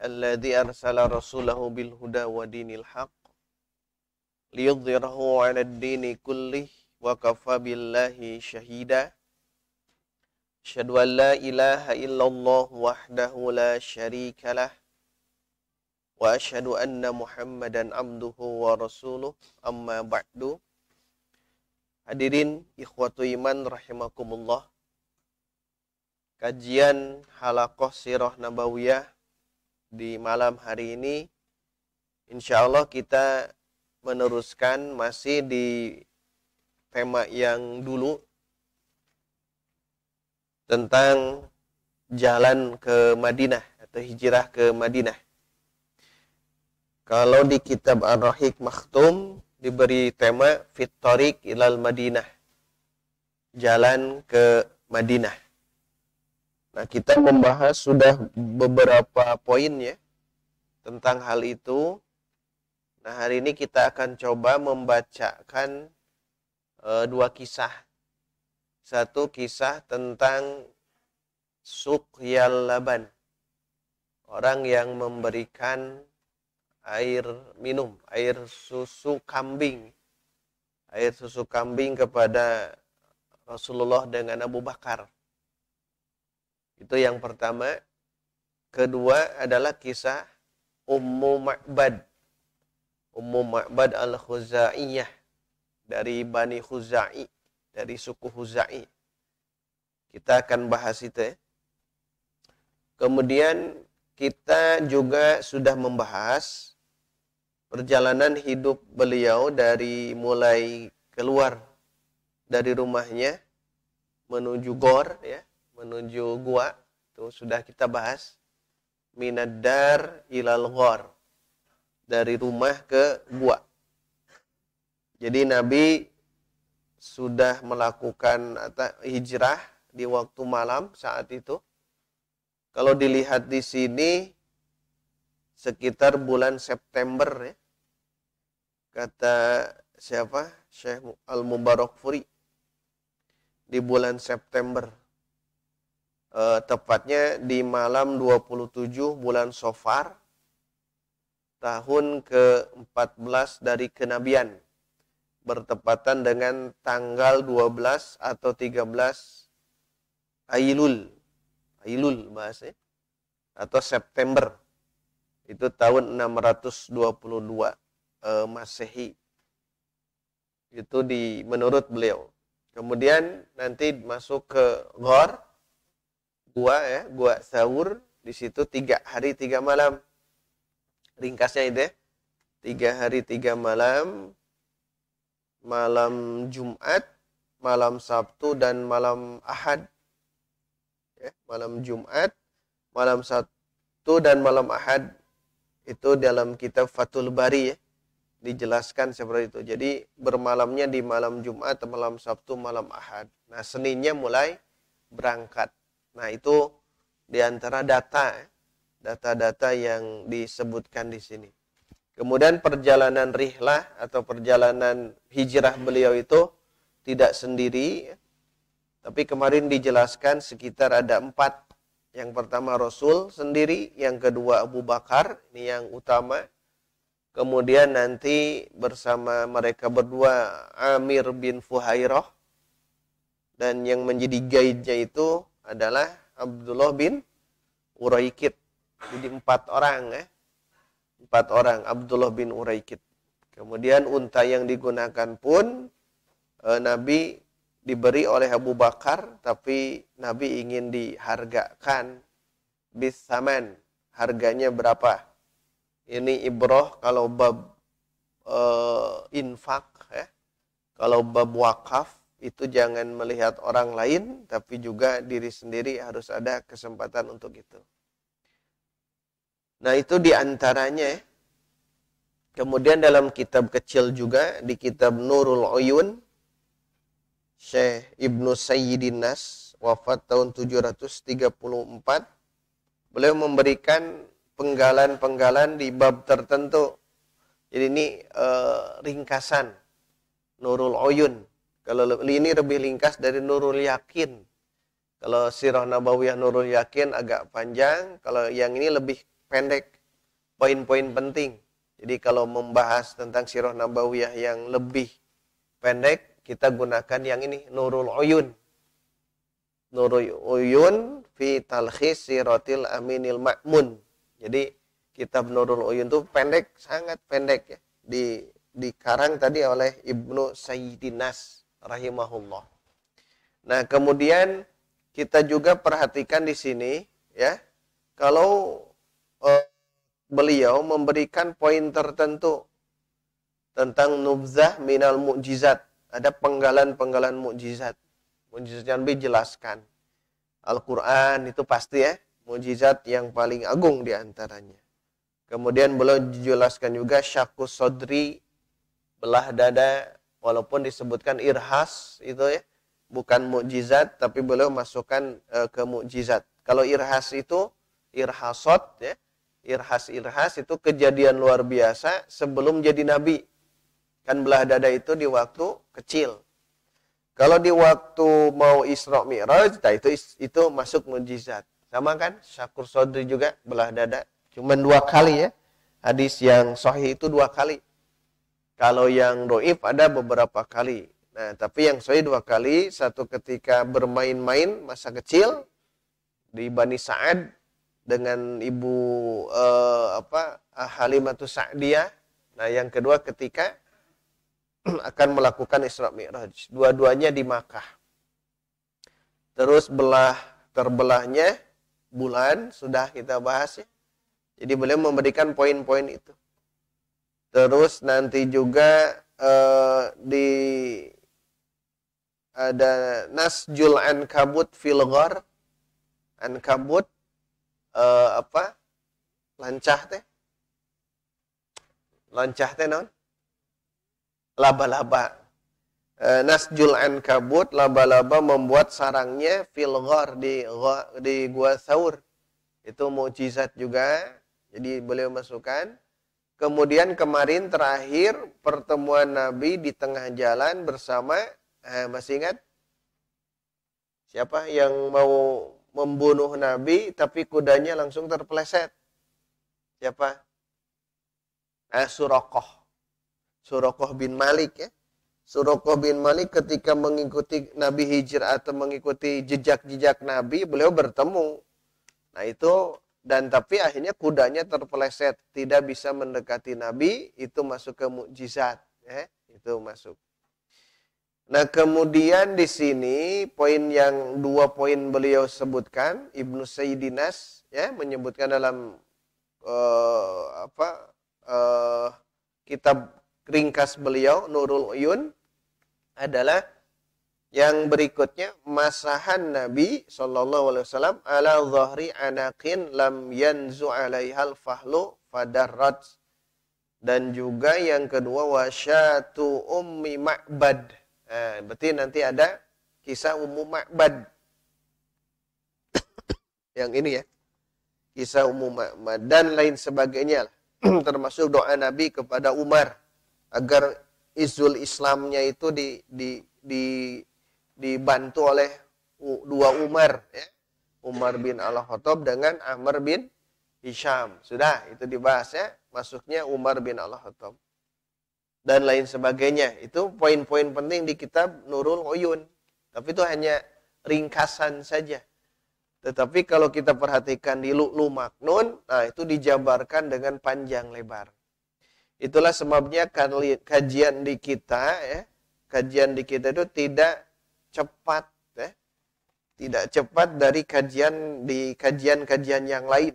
alladzi arsala rasulahu bil huda wa dinil haqq liyudhhirahu 'alad dini kullih wa kafa billahi syahida. Asyhadu an la ilaha illallah wahdahu la syarikalah wa asyhadu anna Muhammadan abduhu wa rasuluh, amma ba'du. Hadirin ikhwatu iman rahimakumullah. Kajian halaqah sirah nabawiyah di malam hari ini insyaallah kita meneruskan masih di tema yang dulu tentang jalan ke Madinah atau hijrah ke Madinah. Kalau di kitab Ar-Rahiq Makhtum diberi tema Fit Thariq ilal Madinah, jalan ke Madinah. Nah, kita membahas sudah beberapa poin ya tentang hal itu. Nah, hari ini kita akan coba membacakan dua kisah. Satu kisah tentang Suqyal Laban, orang yang memberikan air minum, air susu kambing kepada Rasulullah dengan Abu Bakar. Itu yang pertama. Kedua adalah kisah Ummu Ma'bad al-Khuza'iyah dari Bani Khuza'i, dari suku Khuza'i. Kita akan bahas itu ya. Kemudian kita juga sudah membahas perjalanan hidup beliau dari mulai keluar dari rumahnya menuju gor ya, menuju gua. Itu sudah kita bahas. Minaddar ilal ghor, dari rumah ke gua. Jadi Nabi sudah melakukan hijrah di waktu malam saat itu. Kalau dilihat di sini sekitar bulan September ya. Kata siapa? Syekh Al-Mubarakfuri. Di bulan September. Tepatnya di malam 27 bulan Safar tahun ke-14 dari kenabian, bertepatan dengan tanggal 12 atau 13 Ailul bahasanya, atau September. Itu tahun 622 Masehi. Itu menurut beliau. Kemudian nanti masuk ke gua Thawr. Di situ 3 hari 3 malam. Ringkasnya itu ya. 3 hari 3 malam. Malam Jumat, malam Sabtu, dan malam Ahad. Ya, malam Jumat, malam Sabtu, dan malam Ahad. Itu dalam kitab Fathul Bari ya. Dijelaskan seperti itu. Jadi bermalamnya di malam Jumat, malam Sabtu, malam Ahad. Nah, Seninnya mulai berangkat. Nah, itu diantara data-data yang disebutkan di sini. Kemudian perjalanan rihlah atau perjalanan hijrah beliau itu tidak sendiri. Tapi kemarin dijelaskan sekitar ada 4. Yang pertama Rasul sendiri, yang kedua Abu Bakar, ini yang utama. Kemudian nanti bersama mereka berdua Amir bin Fuhairah. Dan yang menjadi guide-nya itu adalah Abdullah bin Uraikid. Jadi 4 orang ya. 4 orang Abdullah bin Uraikid. Kemudian unta yang digunakan pun Nabi diberi oleh Abu Bakar, tapi Nabi ingin dihargakan bisaman. Harganya berapa? Ini ibrah kalau bab infak ya. Kalau bab wakaf itu jangan melihat orang lain, tapi juga diri sendiri harus ada kesempatan untuk itu. Nah, itu diantaranya ya. Kemudian dalam kitab kecil juga, di kitab Nurul Uyun, Syekh Ibnu Sayyidin Nas, wafat tahun 734, beliau memberikan penggalan-penggalan di bab tertentu. Jadi ini ringkasan Nurul Uyun. Kalau ini lebih ringkas dari Nurul Yakin. Kalau Sirah Nabawiyah Nurul Yakin agak panjang, kalau yang ini lebih pendek, poin-poin penting. Jadi kalau membahas tentang Sirah Nabawiyah yang lebih pendek, kita gunakan yang ini, Nurul Uyun. Nurul Uyun fi Talkhis Siratil Aminil Ma'mun. Jadi kitab Nurul Uyun itu pendek, sangat pendek ya. Dikarang tadi oleh Ibnu Sayyidinas rahimahullah. Nah, kemudian kita juga perhatikan di sini ya, kalau beliau memberikan poin tertentu tentang nubzah minal mu'jizat, ada penggalan-penggalan mukjizat. Mukjizat yang Nabi jelaskan. Al-Qur'an itu pasti ya, mukjizat yang paling agung di antaranya. Kemudian beliau jelaskan juga syaqqus sodri, belah dada, walaupun disebutkan irhas itu ya, bukan mukjizat, tapi beliau masukkan ke mukjizat. Kalau irhas itu irhasot ya, irhas itu kejadian luar biasa sebelum jadi nabi. Kan belah dada itu di waktu kecil. Kalau di waktu mau Isra Mi'raj, nah itu masuk mukjizat. Sama kan? Syakur sodri juga belah dada. Cuma 2 kali ya. Hadis yang sahih itu 2 kali. Kalau yang doif ada beberapa kali. Nah, tapi yang sahih 2 kali. Satu ketika bermain-main masa kecil di Bani Sa'ad dengan ibu Halimatus Sa'diyah. Nah, yang kedua ketika akan melakukan Isra Mi'raj. Dua-duanya di Makkah. Terus terbelahnya bulan sudah kita bahas ya. Jadi beliau memberikan poin-poin itu. Terus nanti juga ada Nasjul Ankabut fil Ghar. Ankabut lancah teh. Lancah teh naon? Laba-laba. Nasjul Ankabut, laba-laba membuat sarangnya fil Ghar, di Gua Thaur. Itu mukjizat juga. Jadi beliau masukkan. Kemudian kemarin terakhir pertemuan Nabi di tengah jalan bersama, masih ingat? Siapa yang mau membunuh Nabi tapi kudanya langsung terpeleset? Siapa? Suraqah bin Malik ya. Suraqah bin Malik ketika mengikuti Nabi hijrah atau mengikuti jejak-jejak Nabi, beliau bertemu. Nah itu, dan tapi akhirnya kudanya terpeleset, tidak bisa mendekati Nabi, itu masuk ke mukjizat ya, itu masuk. Nah, kemudian di sini poin yang 2 poin beliau sebutkan, Ibnu Sayyidinas ya menyebutkan dalam kitab ringkas beliau Nurul Uyun adalah yang berikutnya, masahan Nabi SAW ala dhahri anaqin lam yanzu alaihal fahlu fadarrat. Dan juga yang kedua wasyatu ummi ma'bad. Nah, berarti nanti ada kisah Ummu Ma'bad. Yang ini ya. Kisah Ummu Ma'bad dan lain sebagainya lah. Termasuk doa Nabi kepada Umar agar izul Islamnya itu dibantu oleh 2 Umar ya. Umar bin Al-Khattab dengan Amr bin Hisham. Sudah itu dibahas ya, masuknya Umar bin Al-Khattab dan lain sebagainya. Itu poin-poin penting di kitab Nurul Uyun. Tapi itu hanya ringkasan saja. Tetapi kalau kita perhatikan di Lu'lu' Maknun, nah itu dijabarkan dengan panjang lebar. Itulah sebabnya kajian di kita ya, kajian di kita itu tidak cepat ya. Tidak cepat dari kajian yang lain.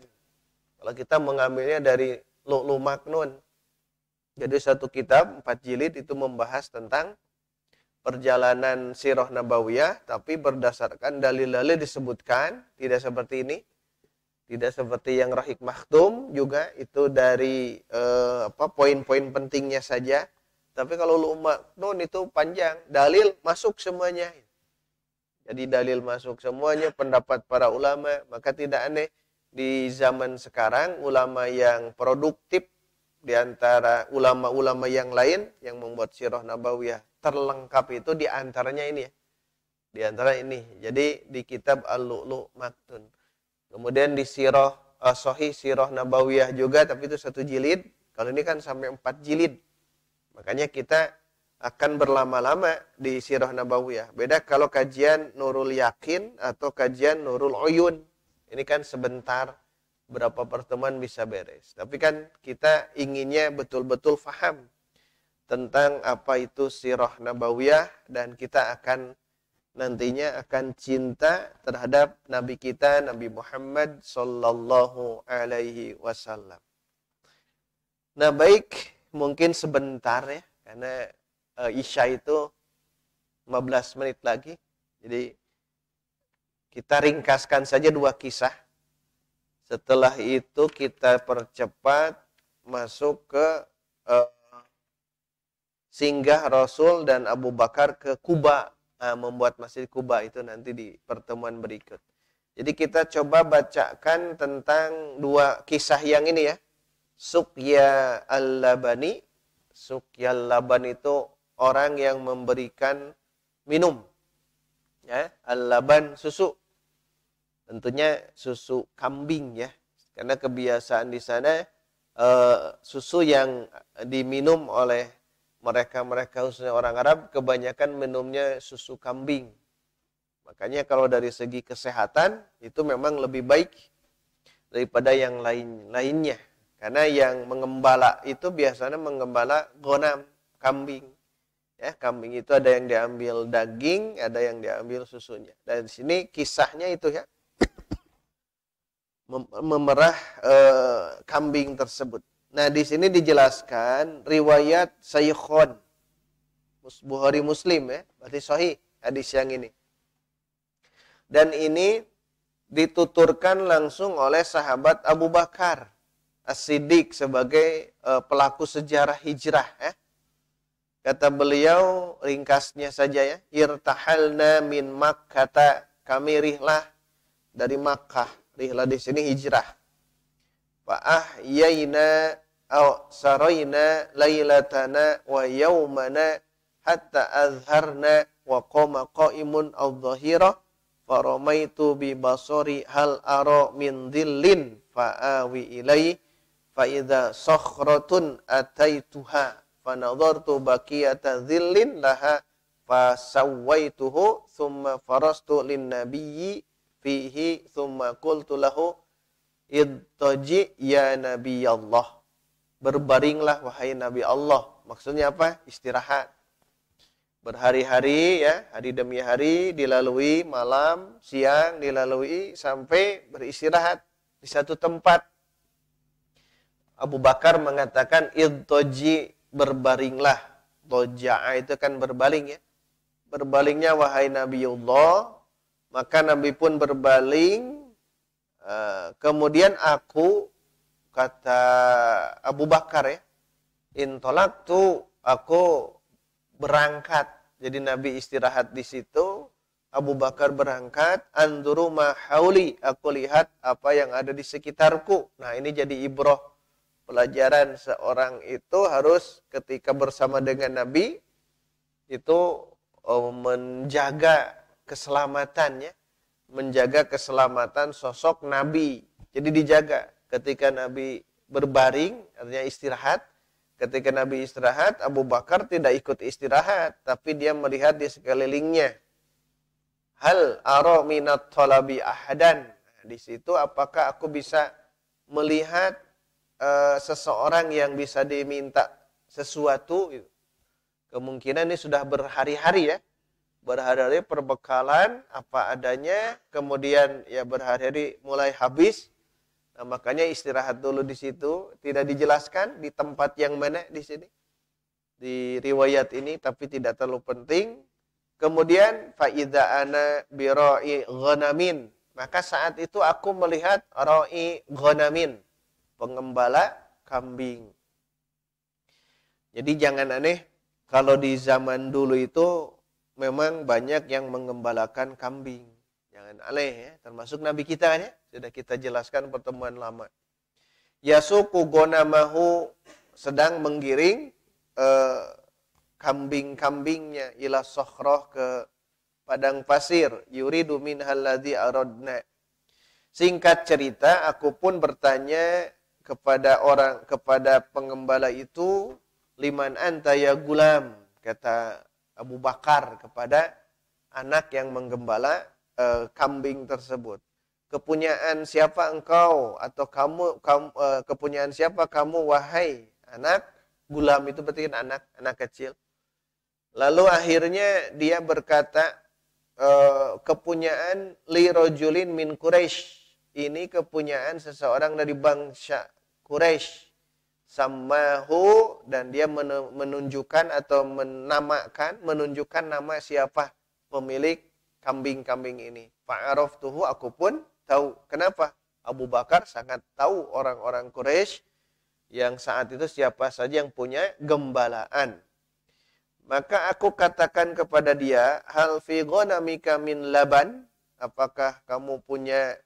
Kalau kita mengambilnya dari Lu'lu' Maknun. Jadi satu kitab 4 jilid itu membahas tentang perjalanan Sirah Nabawiyah, tapi berdasarkan dalil-dalil disebutkan, tidak seperti ini. Tidak seperti yang Rahik Makhtum juga itu dari poin-poin pentingnya saja. Tapi kalau Lu'lu' Maknun itu panjang, dalil masuk semuanya. Jadi dalil masuk semuanya, pendapat para ulama, maka tidak aneh di zaman sekarang ulama yang produktif di antara ulama-ulama yang lain yang membuat Sirah Nabawiyah terlengkap itu di antaranya ini ya. Di antara ini. Jadi di kitab Al-Lu'lu' Maknun. Kemudian di Sirah Sahih Sirah Nabawiyah juga, tapi itu 1 jilid. Kalau ini kan sampai 4 jilid. Makanya kita akan berlama-lama di Sirah Nabawiyah. Beda kalau kajian Nurul Yakin atau kajian Nurul Uyun. Ini kan sebentar, berapa pertemuan bisa beres. Tapi kan kita inginnya betul-betul faham tentang apa itu Sirah Nabawiyah, dan kita akan nantinya akan cinta terhadap Nabi kita, Nabi Muhammad sallallahu alaihi wasallam. Nah, baik, mungkin sebentar ya, karena Isya itu 15 menit lagi. Jadi kita ringkaskan saja 2 kisah. Setelah itu kita percepat masuk ke singgah Rasul dan Abu Bakar ke Kuba. Membuat Masjid Kuba itu nanti di pertemuan berikut. Jadi kita coba bacakan tentang 2 kisah yang ini ya. Suqya al-Labani. Suqya al-Laban itu orang yang memberikan minum. Ya, al-Laban susu. Tentunya susu kambing ya. Karena kebiasaan di sana susu yang diminum oleh mereka khususnya orang Arab kebanyakan minumnya susu kambing. Makanya kalau dari segi kesehatan itu memang lebih baik daripada yang lainnya. Karena yang mengembala itu biasanya mengembala gonam, kambing. Ya, kambing itu ada yang diambil daging, ada yang diambil susunya. Dan di sini kisahnya itu ya, memerah kambing tersebut. Nah, di sini dijelaskan riwayat Sayyikhon Bukhari Muslim ya, berarti sahih hadis yang ini. Dan ini dituturkan langsung oleh sahabat Abu Bakar As-Siddiq sebagai pelaku sejarah hijrah ya. Kata beliau, ringkasnya saja ya, irtahalna min Makkah, kami rihlah dari Makkah. Rihlah di sini hijrah. Fa ahyayna aw sarayna lailatana wa yaumana hatta azharna wa qama qaimun adh-dhahira faramaitu bi basari hal ara min dhillin fa awi ilai fa idza sakhratun ataituha fanadhartu baqiyata dhillin laha fasawwaituhu thumma farastu lin nabiyyi fihi thumma qultu lahu idtaji ya nabi Allah, berbaringlah wahai nabi Allah. Maksudnya apa? Istirahat. Berhari-hari ya, hari demi hari dilalui, malam, siang dilalui sampai beristirahat di satu tempat. Abu Bakar mengatakan idtaji, berbaringlah. Toja'a itu kan berbaling ya. Berbalingnya wahai Nabi Allah, maka Nabi pun berbaling. Kemudian aku, kata Abu Bakar ya, intolaktu, aku berangkat. Jadi Nabi istirahat di situ, Abu Bakar berangkat, anduru ma hauli, aku lihat apa yang ada di sekitarku. Nah, ini jadi ibrah, pelajaran seorang itu harus ketika bersama dengan Nabi itu menjaga keselamatannya, menjaga keselamatan sosok Nabi. Jadi dijaga ketika Nabi berbaring, artinya istirahat. Ketika Nabi istirahat, Abu Bakar tidak ikut istirahat, tapi dia melihat di sekelilingnya. Hal ara minat talabi ahadan. Nah, di situ apakah aku bisa melihat seseorang yang bisa diminta sesuatu? Kemungkinan ini sudah berhari-hari ya. Berhari-hari perbekalan apa adanya, kemudian ya berhari-hari mulai habis. Nah, makanya istirahat dulu di situ, tidak dijelaskan di tempat yang mana di sini. Di riwayat ini, tapi tidak terlalu penting. Kemudian faida ana bi ra'i ghanamin. Maka saat itu aku melihat ra'i ghanamin, pengembala kambing. Jadi jangan aneh, kalau di zaman dulu itu memang banyak yang mengembalakan kambing. Jangan aneh ya, termasuk Nabi kita kan ya. Sudah kita jelaskan pertemuan lama. Yasuku gonamahu, sedang menggiring kambing-kambingnya ila sokhroh, ke padang pasir. Yuridu minhal ladzi aradna. Singkat cerita, aku pun bertanya kepada pengembala itu, liman anta ya gulam, kata Abu Bakar kepada anak yang menggembala kambing tersebut. Kepunyaan siapa engkau atau kepunyaan siapa kamu wahai anak? Gulam itu berarti anak kecil. Lalu akhirnya dia berkata, kepunyaan li rajulin min Quraisy. Ini kepunyaan seseorang dari bangsa Quraisy. Samahu, dan dia menunjukkan atau menunjukkan nama siapa pemilik kambing-kambing ini. Fa'araftuhu, aku pun tahu. Kenapa? Abu Bakar sangat tahu orang-orang Quraisy yang saat itu siapa saja yang punya gembalaan. Maka aku katakan kepada dia, hal fi ghanamika min laban? Apakah kamu punya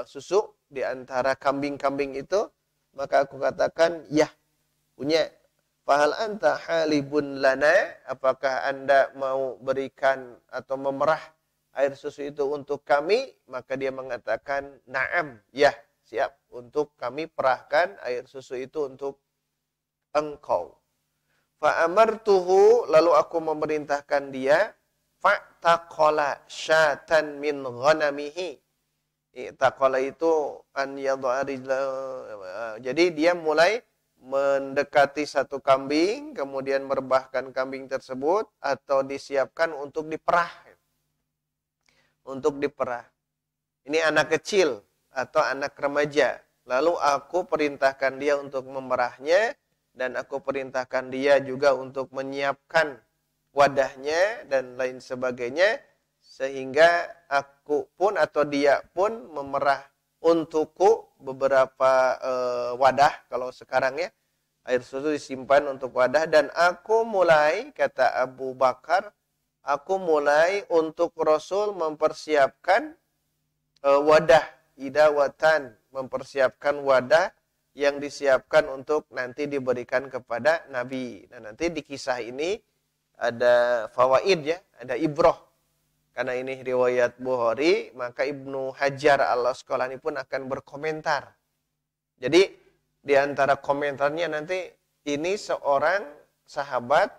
susu di antara kambing-kambing itu? Maka aku katakan, ya, punya. Fahal anta halibun lana? Apakah anda mau berikan atau memerah air susu itu untuk kami? Maka dia mengatakan, na'am, ya, siap. Untuk kami perahkan air susu itu untuk engkau. Fa'amartuhu, lalu aku memerintahkan dia, fa'taqala syatan min ghanamihi. Taqala itu an yad'a rijlahu. Jadi dia mulai mendekati satu kambing, kemudian merebahkan kambing tersebut, atau disiapkan untuk diperah. Untuk diperah. Ini anak kecil atau anak remaja. Lalu aku perintahkan dia untuk memerahnya, dan aku perintahkan dia juga untuk menyiapkan wadahnya dan lain sebagainya, sehingga aku pun atau dia pun memerah untukku beberapa wadah. Kalau sekarang ya, air susu disimpan untuk wadah, dan aku mulai, kata Abu Bakar, aku mulai untuk Rasul mempersiapkan wadah, idawatan, mempersiapkan wadah yang disiapkan untuk nanti diberikan kepada Nabi. Nah, nanti di kisah ini ada fawaid ya, ada ibroh. Karena ini riwayat Bukhari, maka Ibnu Hajar al-Asqalani pun akan berkomentar. Jadi di antara komentarnya nanti, ini seorang sahabat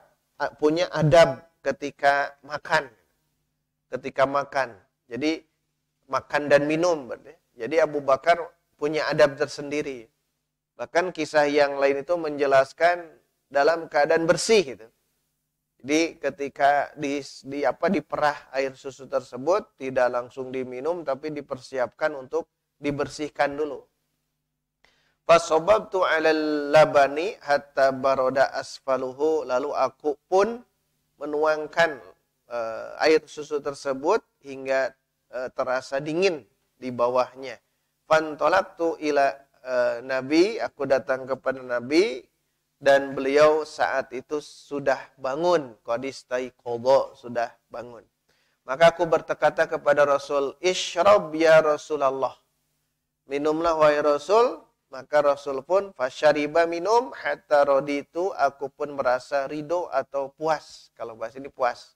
punya adab ketika makan. Ketika makan. Jadi makan dan minum. Jadi Abu Bakar punya adab tersendiri. Bahkan kisah yang lain itu menjelaskan dalam keadaan bersih gitu. Jadi ketika diperah air susu tersebut tidak langsung diminum, tapi dipersiapkan untuk dibersihkan dulu. Fasobabtu 'alal labani hatta baroda asfaluhu, lalu aku pun menuangkan air susu tersebut hingga terasa dingin di bawahnya. Fantolaktu ila Nabi, aku datang kepada Nabi, dan beliau saat itu sudah bangun, qadistai qadha, sudah bangun. Maka aku berkata kepada Rasul, isyrab ya Rasulullah, minumlah wahai Rasul. Maka Rasul pun fasyariba, minum, hatta raditu, aku pun merasa ridho atau puas. Kalau bahasa ini puas.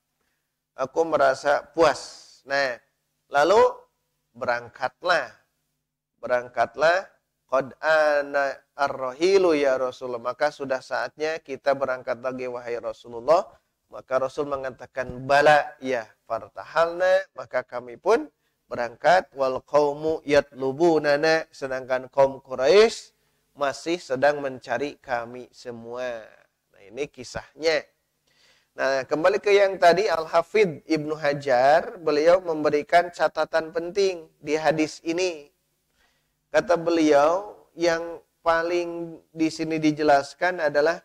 Aku merasa puas. Nah, lalu berangkatlah. Qad ana ar-rahilu ya Rasulullah. Maka sudah saatnya kita berangkat lagi wahai Rasulullah. Maka Rasul mengatakan bala ya fartahalna. Maka kami pun berangkat. Wal qaumu yatlubunana. Sedangkan kaum Quraisy masih sedang mencari kami semua. Nah, ini kisahnya. Nah, kembali ke yang tadi, Al-Hafidh Ibnu Hajar, beliau memberikan catatan penting di hadis ini. Kata beliau, yang paling di sini dijelaskan adalah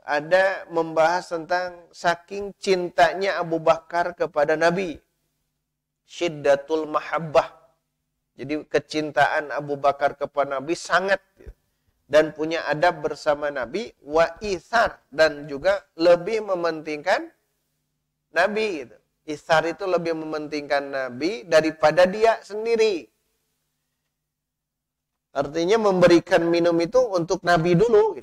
ada membahas tentang saking cintanya Abu Bakar kepada Nabi. Syiddatul mahabbah. Jadi kecintaan Abu Bakar kepada Nabi sangat. Dan punya adab bersama Nabi. Wa ithar. Dan juga lebih mementingkan Nabi. Ithar itu lebih mementingkan Nabi daripada dia sendiri. Artinya memberikan minum itu untuk Nabi dulu.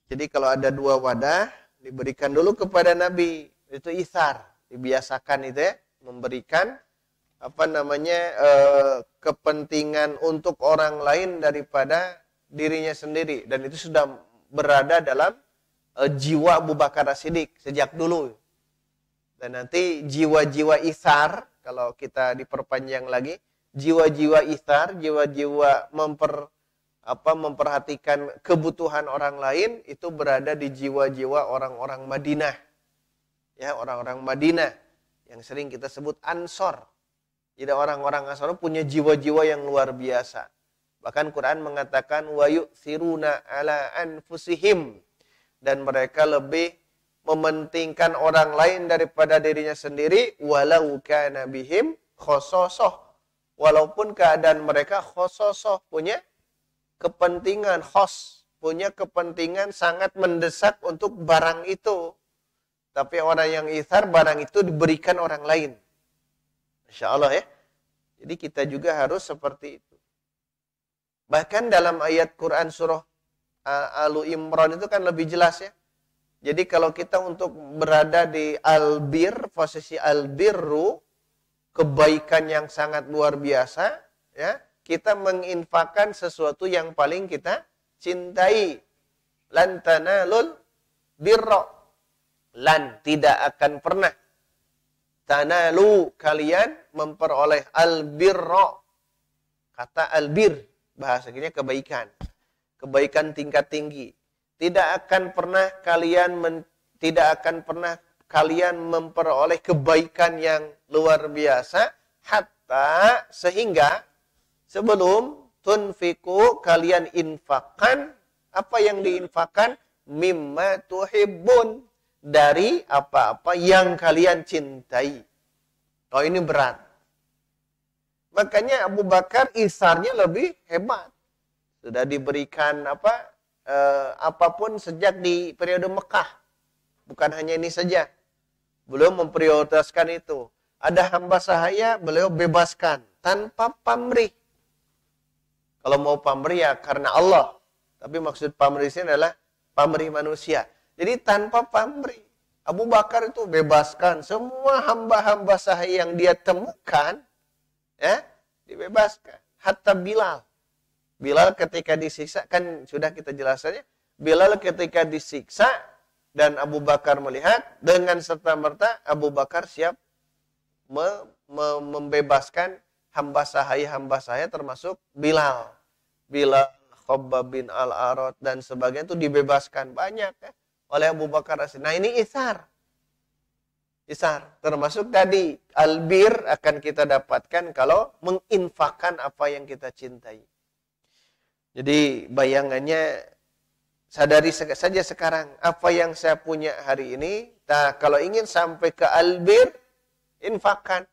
Jadi kalau ada 2 wadah, diberikan dulu kepada Nabi. Itu ithar. Dibiasakan itu ya. Memberikan kepentingan untuk orang lain daripada dirinya sendiri, dan itu sudah berada dalam jiwa Abu Bakar As-Siddiq sejak dulu. Dan nanti jiwa-jiwa isar, kalau kita diperpanjang lagi, jiwa-jiwa isar, jiwa-jiwa memperhatikan kebutuhan orang lain, itu berada di jiwa-jiwa orang-orang Madinah. Ya, orang-orang Madinah yang sering kita sebut Ansor. Jadi orang-orang Ansor punya jiwa-jiwa yang luar biasa. Bahkan Quran mengatakan wa yu'thiruna ala anfusihim, dan mereka lebih mementingkan orang lain daripada dirinya sendiri, walau kana bihim khososoh, walaupun keadaan mereka khososoh, punya kepentingan khos, punya kepentingan sangat mendesak untuk barang itu. Tapi orang yang ithar, barang itu diberikan orang lain. Masya Allah ya. Jadi kita juga harus seperti itu. Bahkan dalam ayat Quran surah Alu Imran itu kan lebih jelas ya. Jadi kalau kita untuk berada di albir, posisi albirru, kebaikan yang sangat luar biasa, ya, kita menginfakkan sesuatu yang paling kita cintai. Lan tanalul birra. Lan, tidak akan pernah. Tanalu, kalian memperoleh albirra. Kata albir, bahasa kini kebaikan. Kebaikan tingkat tinggi. Tidak akan pernah kalian memperoleh kebaikan yang luar biasa hatta, sehingga sebelum tunfiku, kalian infakkan. Apa yang diinfakkan? Mimma tuhibbun, dari apa-apa yang kalian cintai. Oh, ini berat. Makanya Abu Bakar isarnya lebih hebat. Sudah diberikan apapun sejak di periode Mekah. Bukan hanya ini saja. Beliau memprioritaskan itu. Ada hamba sahaya, beliau bebaskan. Tanpa pamrih. Kalau mau pamrih ya karena Allah. Tapi maksud pamrih ini adalah pamrih manusia. Jadi tanpa pamrih. Abu Bakar itu bebaskan. Semua hamba-hamba sahaya yang dia temukan, ya, dibebaskan. Hatta Bilal. Bilal ketika disiksa, kan sudah kita jelaskannya, Bilal ketika disiksa dan Abu Bakar melihat, dengan serta-merta Abu Bakar siap membebaskan hamba sahaya termasuk Bilal. Bilal, Khabbab bin Al-Arad dan sebagainya itu dibebaskan banyak ya, oleh Abu Bakar. Nah, ini isar. Isar, termasuk tadi albir akan kita dapatkan kalau menginfakkan apa yang kita cintai. Jadi bayangannya, sadari saja sekarang apa yang saya punya hari ini. Nah, kalau ingin sampai ke albir, infakkan.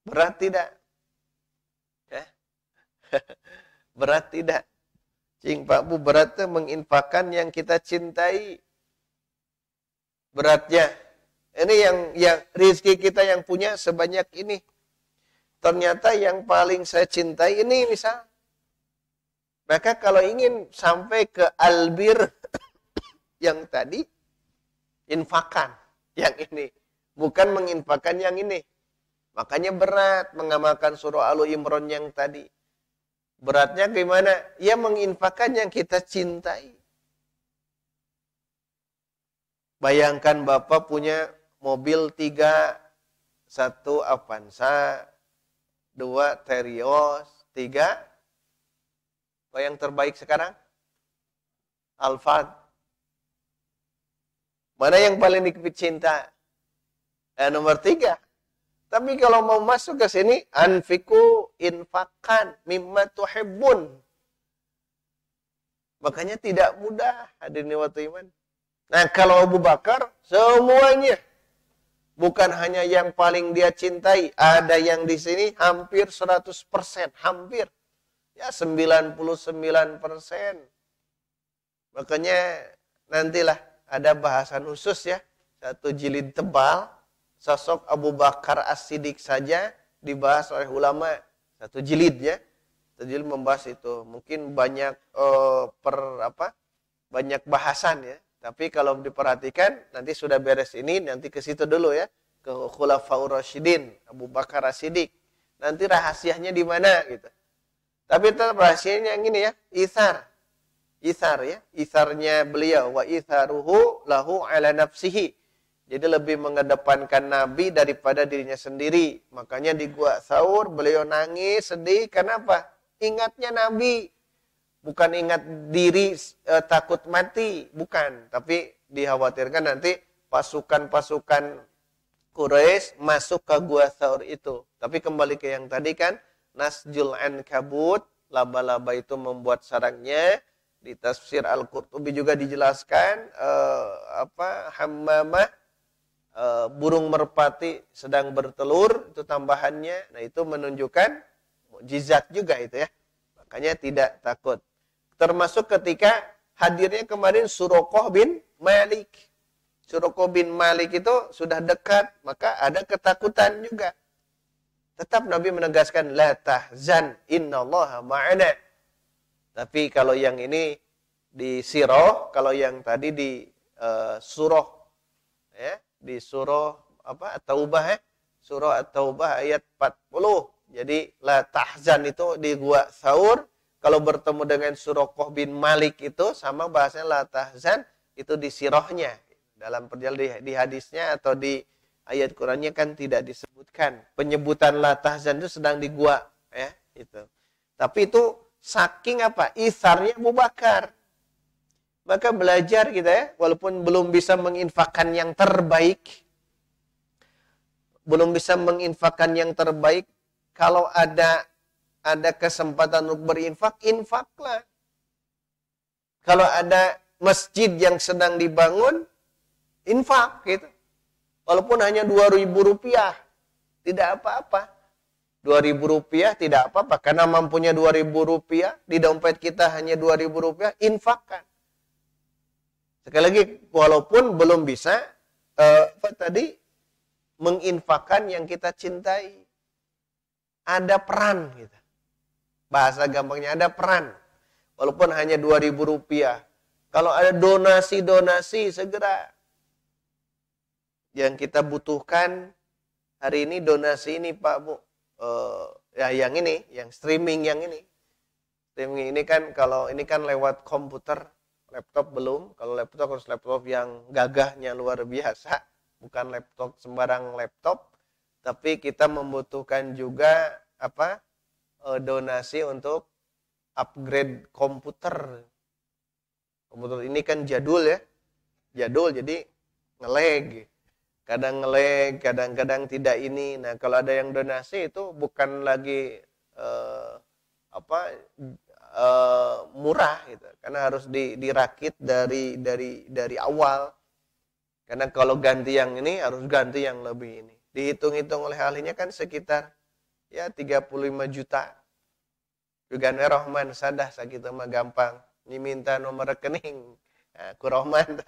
Berat tidak? Ya? Berat tidak? Cing Pak Bu, beratnya menginfakkan yang kita cintai. Beratnya. Ini yang rezeki kita yang punya sebanyak ini. Ternyata yang paling saya cintai ini misal. Maka kalau ingin sampai ke albir yang tadi, infakkan yang ini. Bukan menginfakkan yang ini. Makanya berat mengamalkan surah Alu Imran yang tadi. Beratnya gimana? Ya menginfakkan yang kita cintai. Bayangkan Bapak punya mobil 3, 1 Avanza, 2 Terios, 3 apa yang terbaik sekarang? Alphard. Mana yang paling dicinta? Nomor 3. Tapi kalau mau masuk ke sini, anfiku, infakkan, mimma tuhibbun. Makanya tidak mudah hadirin wa iman. Nah, kalau Abu Bakar, semuanya. Bukan hanya yang paling dia cintai. Ada yang di sini hampir 100%. Hampir. Ya 99%. Makanya nantilah ada bahasan khusus ya. 1 jilid tebal. Sosok Abu Bakar As-Siddiq saja dibahas oleh ulama. 1 jilid ya. 1 jilid membahas itu. Mungkin banyak banyak bahasan ya. Tapi kalau diperhatikan nanti sudah beres ini, nanti ke situ dulu ya. ke Khulafaur Rasyidin, Abu Bakar As-Siddiq. Nanti rahasianya di mana gitu. Tapi tetap rahasianya yang ini ya, itsar. Itsar ya, itsarnya beliau wa itsaruhu lahu ala nafsihi. Jadi lebih mengedepankan Nabi daripada dirinya sendiri. Makanya di Gua Tsaur beliau nangis, sedih. Kenapa? Ingatnya Nabi. Bukan ingat diri takut mati. Bukan. Tapi dikhawatirkan nanti pasukan-pasukan Quraisy masuk ke Gua Tsaur itu. Tapi kembali ke yang tadi kan. Nasjul Ankabut. Laba-laba itu membuat sarangnya. Di tafsir Al-Qurtubi juga dijelaskan. Hammamah. Burung merpati sedang bertelur, itu tambahannya. Nah, itu menunjukkan mukjizat juga itu ya. Makanya tidak takut. Termasuk ketika hadirnya kemarin Suraqah bin Malik. Suraqah bin Malik itu sudah dekat, maka ada ketakutan juga. Tetap Nabi menegaskan la tahzan innallaha ma'ana. Tapi kalau yang ini di sirah, kalau yang tadi di surah ya, di surah At-Taubah ya. Surah At-Taubah ayat 40. Jadi la tahzan itu di Gua Tsaur, kalau bertemu dengan Suraqah bin Malik itu sama bahasanya la tahzan itu di sirahnya. Dalam perjalanan di hadisnya atau di ayat Qur'annya kan tidak disebutkan. Penyebutan la tahzan itu sedang di Gua ya, itu. Tapi itu saking apa? Isarnya Abu Bakar. Maka belajar kita ya, walaupun belum bisa menginfakkan yang terbaik, kalau ada kesempatan untuk berinfak, infaklah. Kalau ada masjid yang sedang dibangun, infak gitu. Walaupun hanya 2.000 rupiah, tidak apa-apa. 2.000 rupiah tidak apa-apa, karena mampunya 2.000 rupiah, di dompet kita hanya 2.000 rupiah, infakkan. Sekali lagi, walaupun belum bisa, menginfakkan yang kita cintai. Ada peran gitu. Bahasa gampangnya ada peran. Walaupun hanya 2.000 rupiah. Kalau ada donasi-donasi, segera. Yang kita butuhkan hari ini donasi ini Pak Bu. Yang ini, yang streaming yang ini. Streaming ini kan, kalau ini kan lewat komputer. Laptop belum, kalau laptop harus laptop yang gagahnya luar biasa, bukan laptop sembarang laptop, tapi kita membutuhkan juga donasi untuk upgrade komputer. Komputer ini kan jadul ya, jadi nge-lag, kadang-kadang tidak ini. Nah, kalau ada yang donasi itu bukan lagi murah gitu, karena harus dirakit dari awal. Karena kalau ganti yang ini harus ganti yang lebih ini. Dihitung-hitung oleh ahlinya kan sekitar ya 35 juta. Juga Rahman sadah sakitu mah gampang. Ini minta nomor rekening. Nah, ku Rahman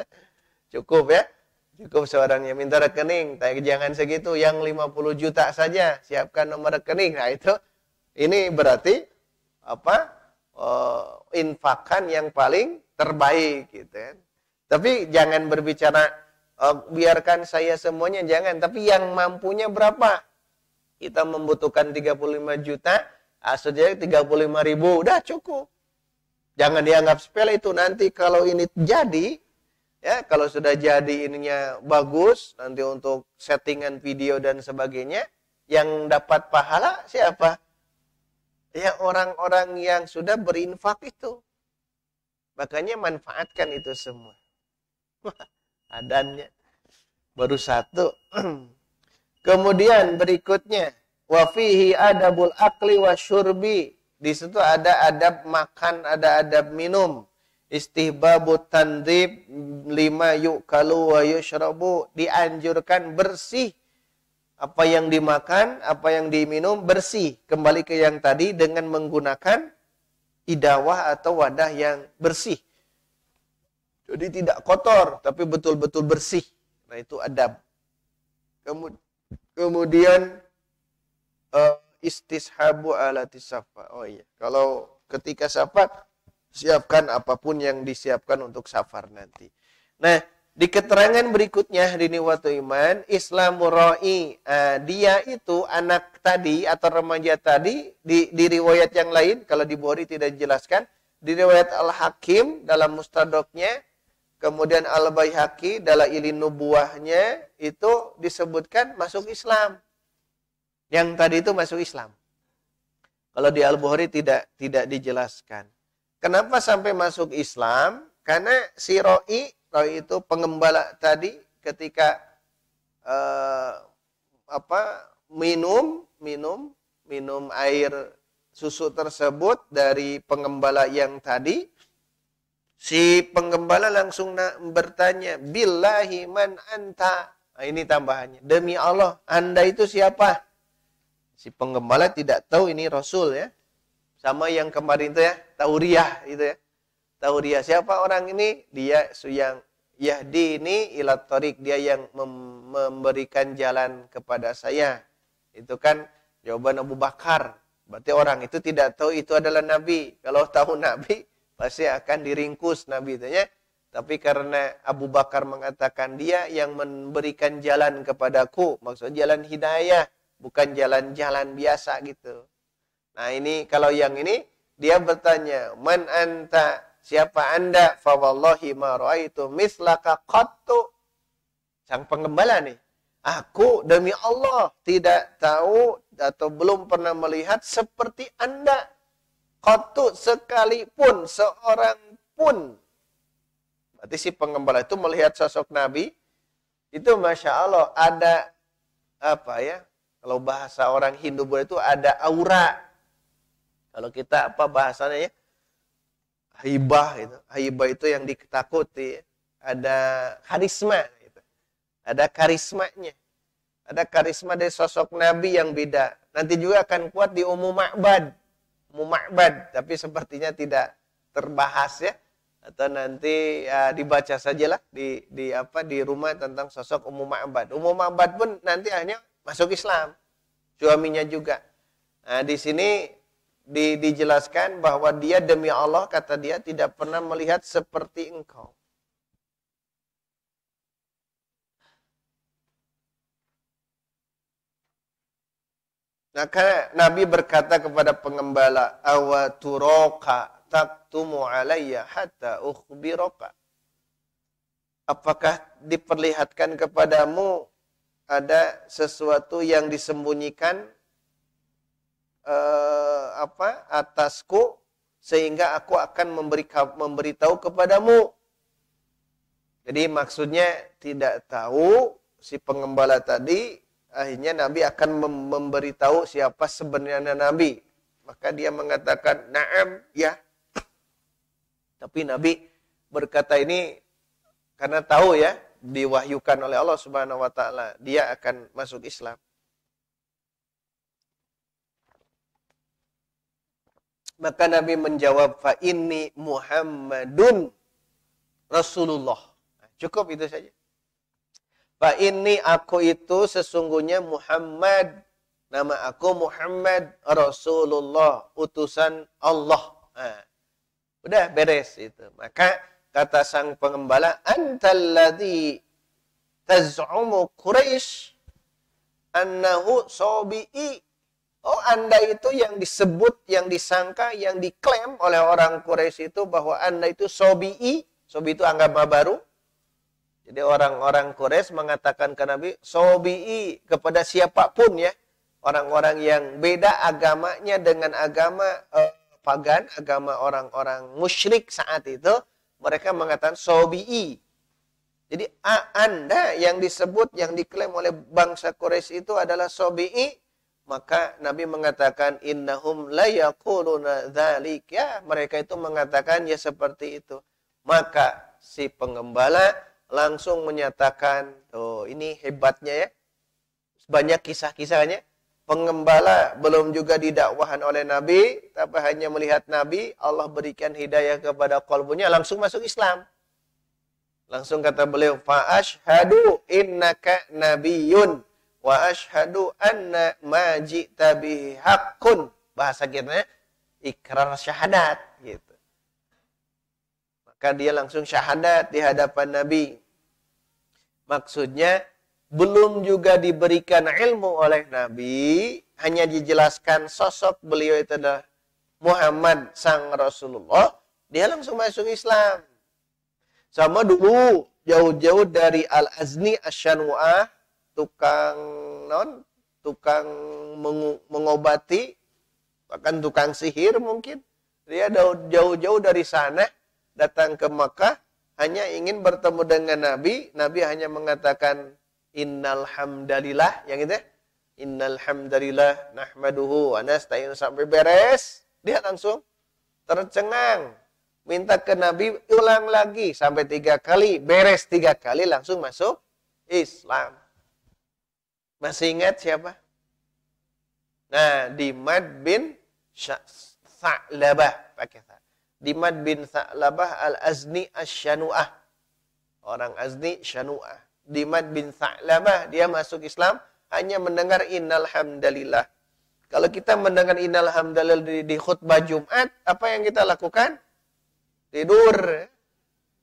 cukup ya. Cukup seorang yang minta rekening, tapi jangan segitu, yang 50 juta saja siapkan nomor rekening. Nah, itu ini berarti infakan yang paling terbaik gitu kan. Tapi jangan berbicara biarkan saya semuanya, jangan, tapi yang mampunya berapa? Kita membutuhkan 35 juta, saudara 35 ribu, udah cukup. Jangan dianggap sepele itu, nanti kalau ini jadi, ya kalau sudah jadi ininya bagus, nanti untuk settingan video dan sebagainya, yang dapat pahala siapa? Ya orang-orang yang sudah berinfak itu. Makanya manfaatkan itu semua. Adannya baru satu. Kemudian berikutnya, wa fihi adabul akli wasyurbi. Di situ ada adab makan, ada adab minum. Istihbabut tandib lima yukalu wa yushrabu. Dianjurkan bersih. Apa yang dimakan, apa yang diminum bersih. Kembali ke yang tadi dengan menggunakan idawah atau wadah yang bersih. Jadi tidak kotor, tapi betul-betul bersih. Nah, itu adab. Kemudian istishabu alati safa. Oh iya, kalau ketika safar siapkan apapun yang disiapkan untuk safar nanti. Nah, Di keterangan berikutnya di Niwatu Iman, Islamur Ra'i, dia itu anak tadi atau remaja tadi di riwayat yang lain, kalau di Bukhari tidak dijelaskan, di riwayat Al-Hakim dalam Mustadraknya, kemudian Al-Baihaqi dalam Ilin Nubuwahnya itu disebutkan masuk Islam. Yang tadi itu masuk Islam. Kalau di Al-Bukhari tidak dijelaskan. Kenapa sampai masuk Islam? Karena si Ra'i itu pengembala tadi ketika minum air susu tersebut dari pengembala yang tadi, si pengembala langsung bertanya, billahi man anta. Nah, ini tambahannya, demi Allah, Anda itu siapa? Si pengembala tidak tahu ini Rasul ya. Sama yang kemarin itu ya, Tauriyah itu ya. Tauriyah, siapa orang ini? Dia yang yahdini ila thariq, dia yang memberikan jalan kepada saya. Itu kan jawaban Abu Bakar. Berarti orang itu tidak tahu itu adalah Nabi. Kalau tahu Nabi, pasti akan diringkus Nabi itu ya. Tapi karena Abu Bakar mengatakan dia yang memberikan jalan kepadaku, maksudnya jalan hidayah, bukan jalan-jalan biasa gitu. Nah ini, kalau yang ini, dia bertanya, man anta, siapa Anda? Fa wallahi ma ra'aitu mislaka qattu. Sang pengembala nih. Aku demi Allah tidak tahu atau belum pernah melihat seperti Anda. Qattu, sekalipun, seorang pun. Berarti si pengembala itu melihat sosok Nabi. Itu Masya Allah ada apa ya? Kalau bahasa orang Hindu itu ada aura. Kalau kita apa bahasanya ya? Haibah itu. Haibah itu yang ditakuti. Ada karisma gitu. Ada karismanya. Ada karisma dari sosok Nabi yang beda. Nanti juga akan kuat di Ummu Ma'bad. Ummu Ma'bad, tapi sepertinya tidak terbahas ya. Atau nanti ya, dibaca sajalah di rumah tentang sosok Ummu Ma'bad. Ummu Ma'bad pun nanti hanya masuk Islam. Suaminya juga. Nah, di sini dijelaskan bahwa dia demi Allah, kata dia, tidak pernah melihat seperti engkau. Maka Nabi berkata kepada pengembala, awaturoka taktumu alayya hatta ukhbiroka. Apakah diperlihatkan kepadamu ada sesuatu yang disembunyikan atasku sehingga aku akan memberitahu kepadamu. Jadi maksudnya tidak tahu si pengembala tadi, akhirnya Nabi akan memberitahu siapa sebenarnya Nabi. Maka dia mengatakan, "Na'am, ya." Tapi Nabi berkata ini karena tahu ya, diwahyukan oleh Allah Subhanahu wa taala, dia akan masuk Islam. Maka Nabi menjawab, fa inni Muhammadun Rasulullah. Cukup itu saja. Fa inni, aku itu sesungguhnya Muhammad. Nama aku Muhammad Rasulullah, utusan Allah. Udah beres itu. Maka kata sang pengembala, antalladzi taz'umu Quraisy annahu sabi'i. Oh, Anda itu yang disebut, yang disangka, yang diklaim oleh orang Quraisy itu bahwa Anda itu sobi'i. Sobi itu agama baru. Jadi orang-orang Quraisy mengatakan ke Nabi, sobi'i, kepada siapapun ya. Orang-orang yang beda agamanya dengan agama pagan, agama orang-orang musyrik saat itu, mereka mengatakan sobi'i. Jadi Anda yang disebut, yang diklaim oleh bangsa Quraisy itu adalah sobi'i. Maka Nabi mengatakan, innahum la yaquluna dzalik, ya, mereka itu mengatakan ya seperti itu. Maka si pengembala langsung menyatakan, tuh ini hebatnya ya. Banyak kisah-kisahnya. Pengembala belum juga didakwahan oleh Nabi, tapi hanya melihat Nabi, Allah berikan hidayah kepada qalbunya, langsung masuk Islam. Langsung kata beliau, fa asyhadu innaka nabiyyun wa asyhadu anna ma ji'ta bihi haqqun. Bahasa kita ikrar syahadat gitu. Maka dia langsung syahadat di hadapan Nabi. Maksudnya belum juga diberikan ilmu oleh Nabi, hanya dijelaskan sosok beliau itu adalah Muhammad sang Rasulullah, dia langsung masuk Islam. Sama dulu jauh-jauh dari Al-Azni Asy-Syanu'ah, tukang mengobati, bahkan tukang sihir mungkin. Dia jauh-jauh dari sana datang ke Makkah hanya ingin bertemu dengan Nabi. Nabi hanya mengatakan innal hamdalillah, yang itu ya. Innal hamdalillah nahmaduhu wa nasta'inu, sampai beres dia langsung tercengang. Minta ke Nabi ulang lagi sampai 3 kali, beres 3 kali langsung masuk Islam. Masih ingat siapa? Nah, Dimad bin Sa'labah, pakai sa. Dimad bin Sa'labah Al-Azni Asy-Syanu'ah. Orang Azni Syanu'ah. Dimad bin Sa'labah, dia masuk Islam hanya mendengar innal hamdalillah. Kalau kita mendengar innal hamdalillah di khutbah Jumat, apa yang kita lakukan? Tidur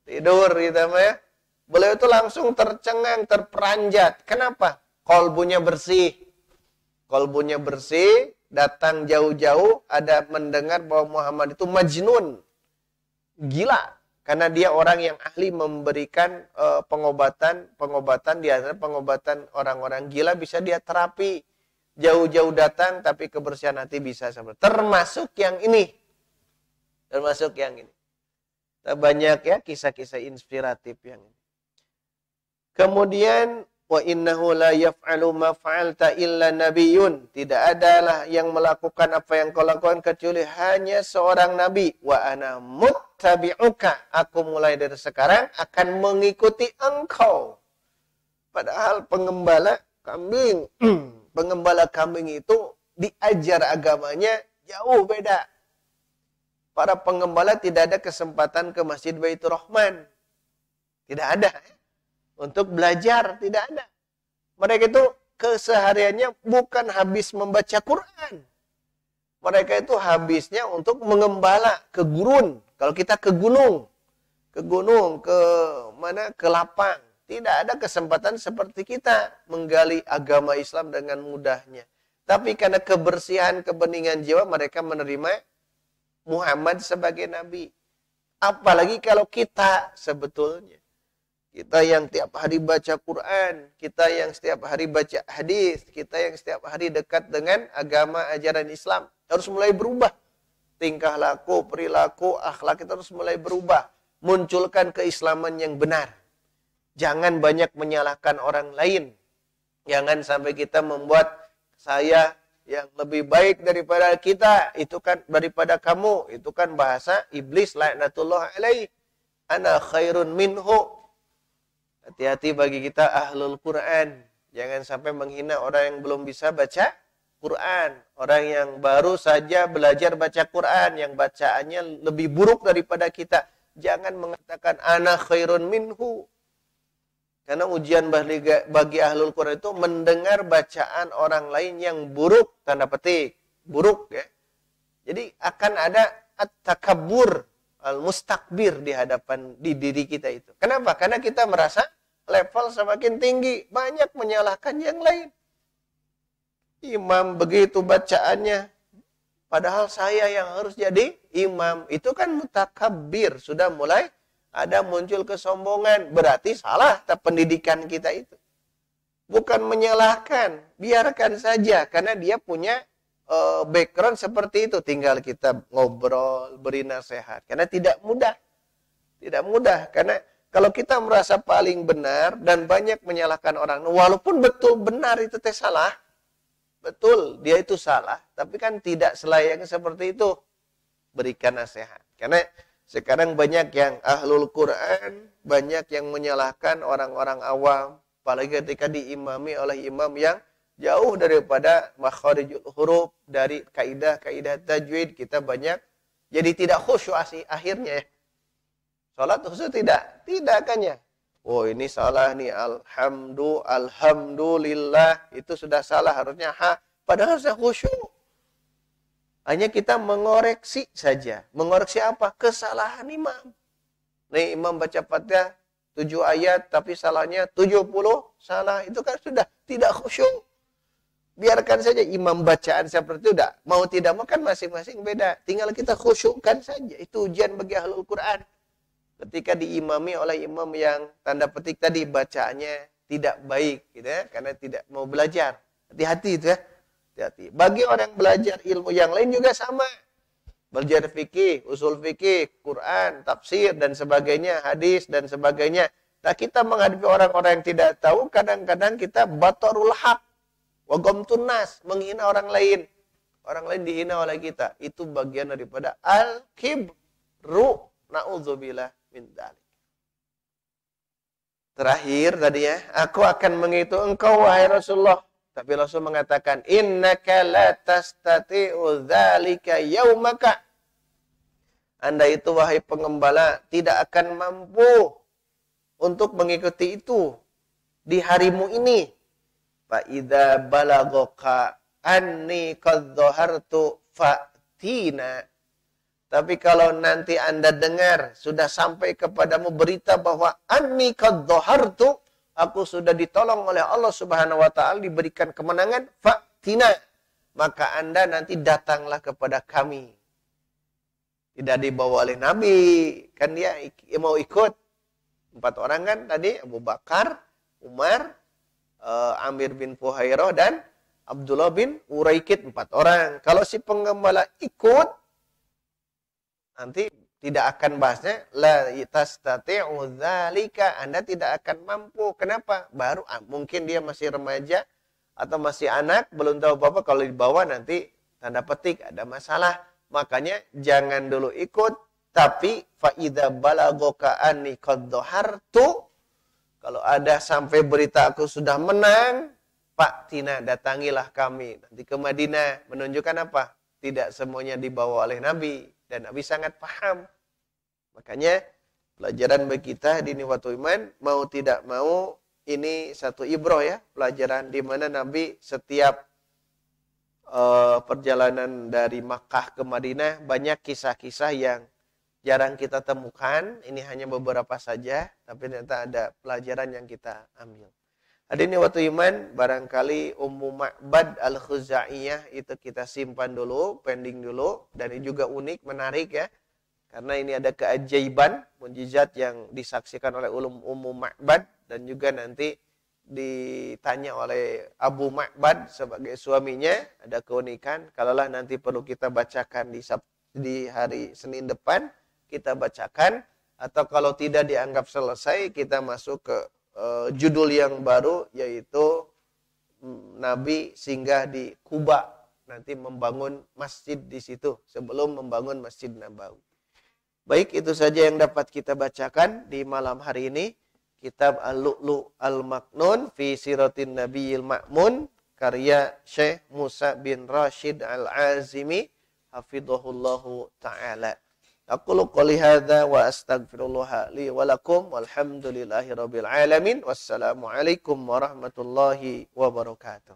kita mah ya. Beliau itu langsung tercengang, terperanjat. Kenapa? Kolbunya bersih. Kolbunya bersih, datang jauh-jauh, ada mendengar bahwa Muhammad itu majnun. Gila. Karena dia orang yang ahli memberikan pengobatan di antara pengobatan orang-orang gila bisa dia terapi. Jauh-jauh datang, tapi kebersihan hati bisa sampai. Termasuk yang ini. Banyak ya kisah-kisah inspiratif yang ini. Kemudian wa innahu la yaf'alu ma fa'alta illa nabiyyun. Tidak adalah yang melakukan apa yang kau lakukan kecuali hanya seorang nabi. Wa ana muttabi'uka. Aku mulai dari sekarang akan mengikuti engkau. Padahal pengembala kambing itu diajar agamanya jauh beda. Para pengembala tidak ada kesempatan ke Masjid Baitur Rahman. Tidak ada. Untuk belajar, tidak ada. Mereka itu kesehariannya bukan habis membaca Quran. Mereka itu habisnya untuk mengembala ke gurun. Kalau kita ke gunung, ke mana? Ke lapang. Tidak ada kesempatan seperti kita menggali agama Islam dengan mudahnya. Tapi karena kebersihan, kebeningan jiwa, mereka menerima Muhammad sebagai nabi. Apalagi kalau kita sebetulnya. Kita yang tiap hari baca Quran, kita yang setiap hari baca hadis, kita yang setiap hari dekat dengan agama ajaran Islam, harus mulai berubah. Tingkah laku, perilaku, akhlak kita harus mulai berubah. Munculkan keislaman yang benar. Jangan banyak menyalahkan orang lain. Jangan sampai kita membuat saya yang lebih baik daripada kita, itu kan daripada kamu, itu kan bahasa iblis laknatullah alaihi. Ana khairun minhu. Hati-hati bagi kita ahlul Quran. Jangan sampai menghina orang yang belum bisa baca Quran. Orang yang baru saja belajar baca Quran, yang bacaannya lebih buruk daripada kita. Jangan mengatakan ana khairun minhu. Karena ujian bagi ahlul Quran itu mendengar bacaan orang lain yang buruk, tanda petik, buruk ya. Jadi akan ada at-takabbur, al-mustakbir di diri kita itu. Kenapa? Karena kita merasa level semakin tinggi, banyak menyalahkan yang lain. Imam begitu bacaannya, padahal saya yang harus jadi imam. Itu kan mutakabbir, sudah mulai ada muncul kesombongan. Berarti salah pendidikan kita itu. Bukan menyalahkan, biarkan saja, karena dia punya background seperti itu. Tinggal kita ngobrol, beri nasihat. Karena tidak mudah. Tidak mudah. Karena kalau kita merasa paling benar dan banyak menyalahkan orang, walaupun betul benar itu salah. Betul, dia itu salah. Tapi kan tidak selayaknya seperti itu. Berikan nasihat. Karena sekarang banyak yang ahlul Quran, banyak yang menyalahkan orang-orang awam. Apalagi ketika diimami oleh imam yang jauh daripada makharijul huruf, dari kaidah-kaidah tajwid, kita banyak jadi tidak khusyuk akhirnya ya. Salat khusyuk tidak kan ya. Oh ini salah nih, alhamdulillah, itu sudah salah, harusnya padahal harusnya khusyuk. Hanya kita mengoreksi saja. Mengoreksi apa? Kesalahan imam. Nih imam baca Fatihah 7 ayat tapi salahnya 70, salah. Itu kan sudah tidak khusyuk. Biarkan saja imam bacaan seperti itu. Mau tidak mau kan masing-masing beda. Tinggal kita khusyukkan saja. Itu ujian bagi ahlul Quran. Ketika diimami oleh imam yang tanda petik tadi bacaannya tidak baik, gitu ya, karena tidak mau belajar. Hati-hati itu ya. Hati-hati. Bagi orang yang belajar ilmu yang lain juga sama. Belajar fikih, usul fikih, Quran, tafsir, dan sebagainya, hadis, dan sebagainya. Nah, kita menghadapi orang-orang yang tidak tahu, kadang-kadang kita batarul haq. Wagomtun nas, menghina orang lain. Orang lain dihina oleh kita. Itu bagian daripada al-kibru. Na'udzubillah min dzalik. Terakhir tadi ya, aku akan menghitung engkau wahai Rasulullah. Tapi Rasul mengatakan, innaka la tastati'u dzalika yaumaka. Anda itu wahai pengembala tidak akan mampu untuk mengikuti itu di harimu ini. Fa idza balagaka anni qad dhahartu fatina. Tapi kalau nanti Anda dengar, sudah sampai kepadamu berita bahwa anni qad dhahartu, aku sudah ditolong oleh Allah Subhanahu wa taala, diberikan kemenangan, fatina, maka Anda nanti datanglah kepada kami. Tidak dibawa oleh Nabi, kan dia mau ikut. 4 orang kan tadi, Abu Bakar, Umar, Amir bin Fuhairah, dan Abdullah bin Uraikid, 4 orang. Kalau si penggembala ikut, nanti tidak akan bahasnya la tastati'u dzalika, Anda tidak akan mampu. Kenapa? Baru mungkin dia masih remaja atau masih anak, belum tahu apa-apa. Kalau dibawa nanti tanda petik ada masalah. Makanya jangan dulu ikut, tapi fa idza balagaka anni qad dhahartu, kalau ada sampai berita aku sudah menang, Pak Tina, datangilah kami nanti ke Madinah. Menunjukkan apa? Tidak semuanya dibawa oleh Nabi. Dan Nabi sangat paham. Makanya pelajaran bagi kita di Niwatul Iman, mau tidak mau, ini satu ibroh ya. Pelajaran di mana Nabi setiap perjalanan dari Makkah ke Madinah, banyak kisah-kisah yang jarang kita temukan. Ini hanya beberapa saja, tapi ternyata ada pelajaran yang kita ambil. Hadirin Niwatul Iman, barangkali Ummu Ma'bad Al-Khuzaiyah itu kita simpan dulu, pending dulu. Dan ini juga unik, menarik ya. Karena ini ada keajaiban, mukjizat yang disaksikan oleh Ummu Ma'bad. Dan juga nanti ditanya oleh Abu Ma'bad sebagai suaminya. Ada keunikan, kalaulah nanti perlu kita bacakan di hari Senin depan, kita bacakan. Atau kalau tidak dianggap selesai, kita masuk ke judul yang baru, yaitu Nabi singgah di Kuba, nanti membangun masjid di situ sebelum membangun Masjid Nabawi. Baik, itu saja yang dapat kita bacakan di malam hari ini. Kitab Al-Lu'lu' Al-Maknun fi Siratin Nabiyil Ma'mun, karya Syekh Musa bin Rashid Al-Azimi hafidhahullahu ta'ala. Aqulu qouli hadza wa astaghfirullah li wa lakum walhamdulillahi rabbil alamin. Wassalamu alaikum warahmatullahi wabarakatuh.